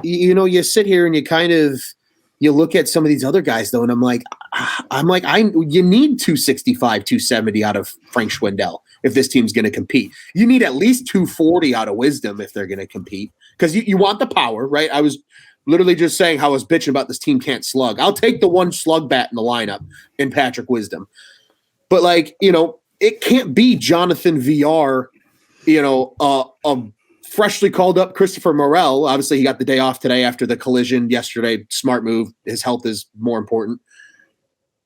you sit here and you look at some of these other guys though, and I'm like, you need 265, 270 out of Frank Schwindel if this team's going to compete. You need at least 240 out of Wisdom if they're going to compete, because you want the power, right? I was literally just saying how I was bitching about this team can't slug. I'll take the one slug bat in the lineup in Patrick Wisdom, but it can't be Jonathan VR, freshly called up Christopher Morel. Obviously, he got the day off today after the collision yesterday. Smart move. His health is more important.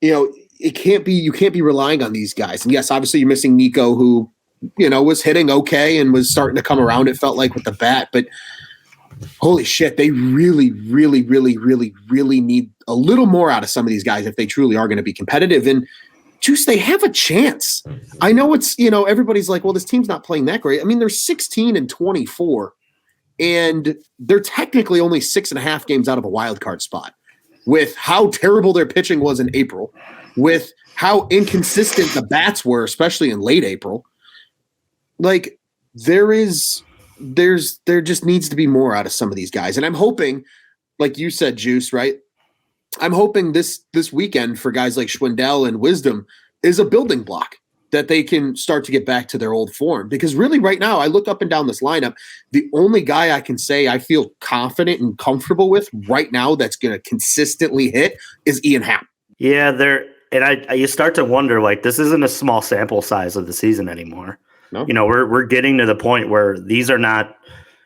It can't be. You can't be relying on these guys. And yes, obviously, you're missing Nico, who was hitting okay and was starting to come around. It felt like with the bat, but holy shit, they really, really, really, really, really need a little more out of some of these guys if they truly are going to be competitive. And Juice, they have a chance. I know it's, everybody's like, well, this team's not playing that great. I mean, they're 16-24, and they're technically only 6.5 games out of a wild card spot with how terrible their pitching was in April, with how inconsistent the bats were, especially in late April. Like, there just needs to be more out of some of these guys. And I'm hoping, like you said, Juice, right? I'm hoping this weekend for guys like Schwindel and Wisdom is a building block that they can start to get back to their old form. Because really right now, I look up and down this lineup, the only guy I can say I feel confident and comfortable with right now that's going to consistently hit is Ian Happ. Yeah, you start to wonder, like, this isn't a small sample size of the season anymore. No. We're getting to the point where these are not,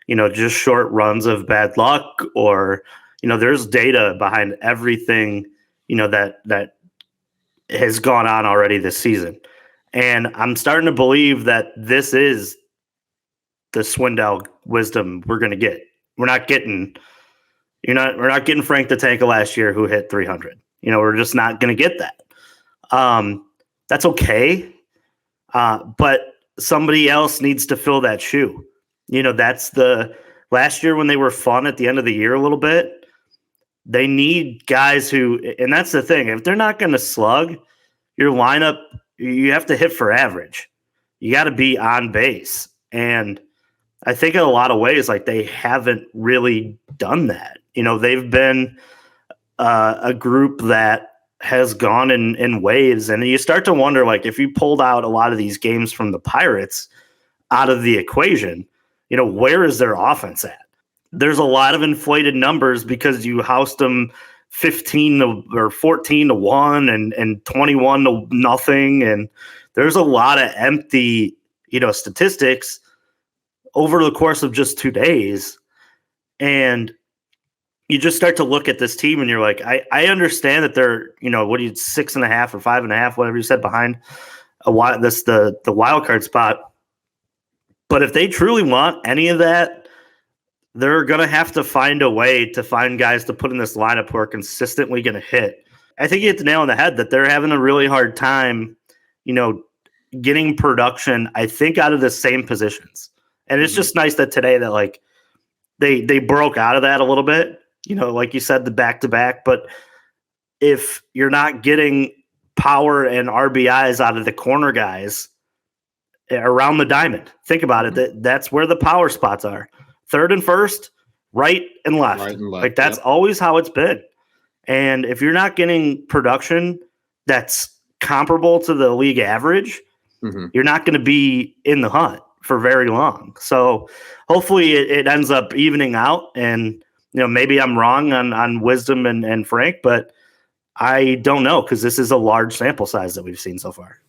just short runs of bad luck, or there's data behind everything, that has gone on already this season. And I'm starting to believe that this is the Swindle Wisdom we're going to get. We're not getting Frank the Tank last year who hit 300. We're just not going to get that. That's okay. But somebody else needs to fill that shoe. That's the last year when they were fun at the end of the year a little bit. They need guys who, and that's the thing, if they're not going to slug, your lineup, you have to hit for average. You got to be on base. And I think in a lot of ways, like, they haven't really done that. They've been a group that has gone in waves. And you start to wonder, like, if you pulled out a lot of these games from the Pirates out of the equation, where is their offense at? There's a lot of inflated numbers because you housed them 15 or 14-1 and 21-0. And there's a lot of empty, statistics over the course of just 2 days. And you just start to look at this team and you're like, I understand that they're, 6.5 or 5.5, whatever you said, behind the wild card spot. But if they truly want any of that, they're going to have to find a way to find guys to put in this lineup who are consistently going to hit. I think you hit the nail on the head that they're having a really hard time, getting production, I think, out of the same positions. And it's just nice that today that, like, they broke out of that a little bit, like you said, the back-to-back. But if you're not getting power and RBIs out of the corner guys around the diamond, think about it, that's where the power spots are. Third and first, right and left. Like, that's always how it's been. And if you're not getting production that's comparable to the league average, you're not going to be in the hunt for very long. So hopefully it ends up evening out. And, maybe I'm wrong on Wisdom and Frank, but I don't know, because this is a large sample size that we've seen so far.